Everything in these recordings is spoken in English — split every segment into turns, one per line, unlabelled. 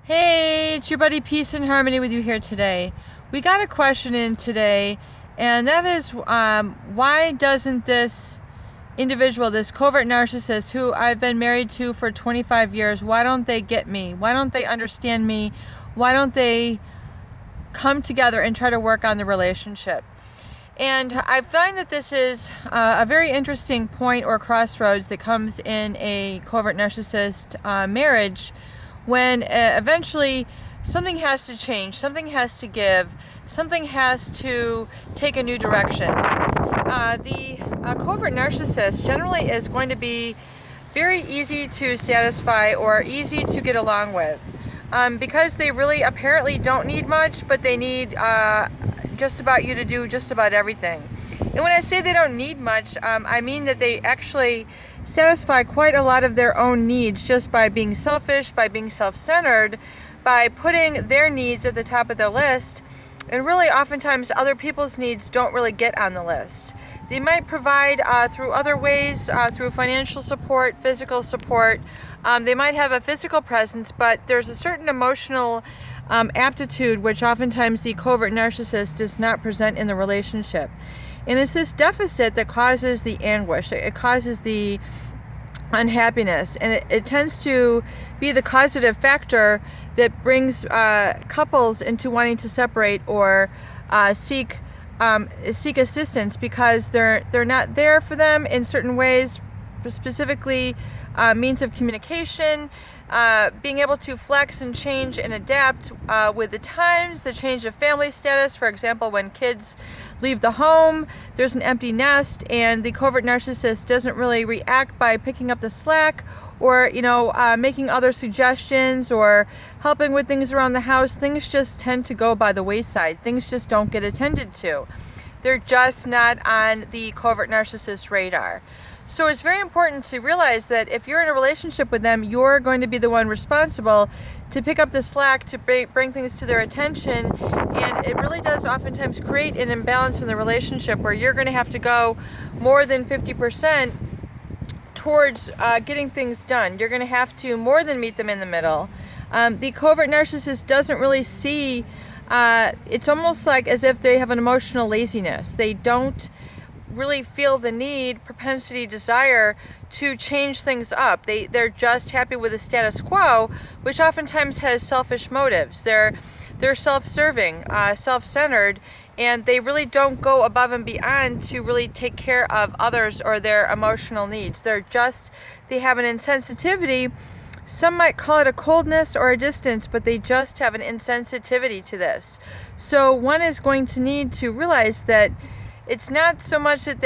Hey, it's your buddy Peace and Harmony with you here today. We got a question in today, and that is why doesn't this individual, this covert narcissist who I've been married to for 25 years, why don't they get me? Why don't they understand me? Why don't they come together and try to work on the relationship? And I find that this is a very interesting point or crossroads that comes in a covert narcissist marriage, when eventually something has to change, something has to give, something has to take a new direction. The covert narcissist generally is going to be very easy to satisfy or easy to get along with, because they really apparently don't need much, but they need just about you to do just about everything. And when I say they don't need much, I mean that they actually satisfy quite a lot of their own needs just by being selfish, by being self-centered, by putting their needs at the top of the list. And really oftentimes other people's needs don't really get on the list. They might provide through other ways, through financial support, physical support. They might have a physical presence, but there's a certain emotional aptitude which oftentimes the covert narcissist does not present in the relationship. And it's this deficit that causes the anguish, it causes the unhappiness, and it tends to be the causative factor that brings couples into wanting to separate or seek assistance, because they're not there for them in certain ways, specifically means of communication, being able to flex and change and adapt with the times, the change of family status. For example, when kids leave the home, there's an empty nest, and the covert narcissist doesn't really react by picking up the slack or making other suggestions or helping with things around the house. Things just tend to go by the wayside. Things just don't get attended to. They're just not on the covert narcissist radar. So it's very important to realize that if you're in a relationship with them, you're going to be the one responsible to pick up the slack, to bring things to their attention. And it really does oftentimes create an imbalance in the relationship where you're going to have to go more than 50% towards getting things done. You're going to have to more than meet them in the middle. The covert narcissist doesn't really see, it's almost like as if they have an emotional laziness. They don't really feel the need, propensity, desire to change things up. They're just happy with the status quo, which oftentimes has selfish motives. They're self-serving, self-centered, and they really don't go above and beyond to really take care of others or their emotional needs. They have an insensitivity. Some might call it a coldness or a distance, but they just have an insensitivity to this. So one is going to need to realize that it's not so much that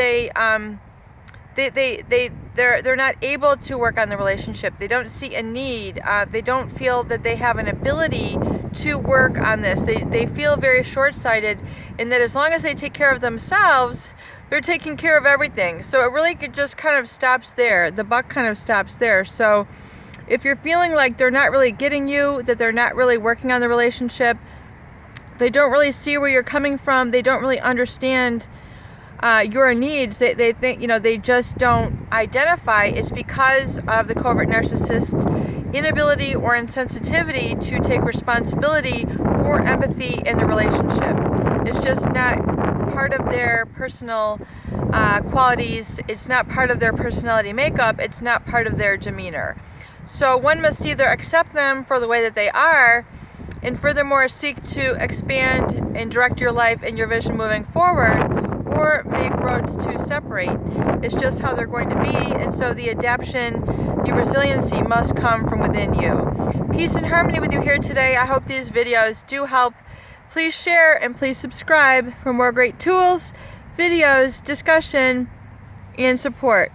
they're not able to work on the relationship. They don't see a need. They don't feel that they have an ability to work on this. They feel very short-sighted in that as long as they take care of themselves, they're taking care of everything. So it really just kind of stops there. The buck kind of stops there. So if you're feeling like they're not really getting you, that they're not really working on the relationship, they don't really see where you're coming from, they don't really understand your needs, they think, they just don't identify, it's because of the covert narcissist inability or insensitivity to take responsibility for empathy in the relationship. It's just not part of their personal qualities, it's not part of their personality makeup, it's not part of their demeanor. So one must either accept them for the way that they are, and furthermore seek to expand and direct your life and your vision moving forward, or make roads to separate. It's just how they're going to be, and so the adaptation, the resiliency must come from within you. Peace and harmony with you here today. I hope these videos do help. Please share and please subscribe for more great tools, videos, discussion, and support.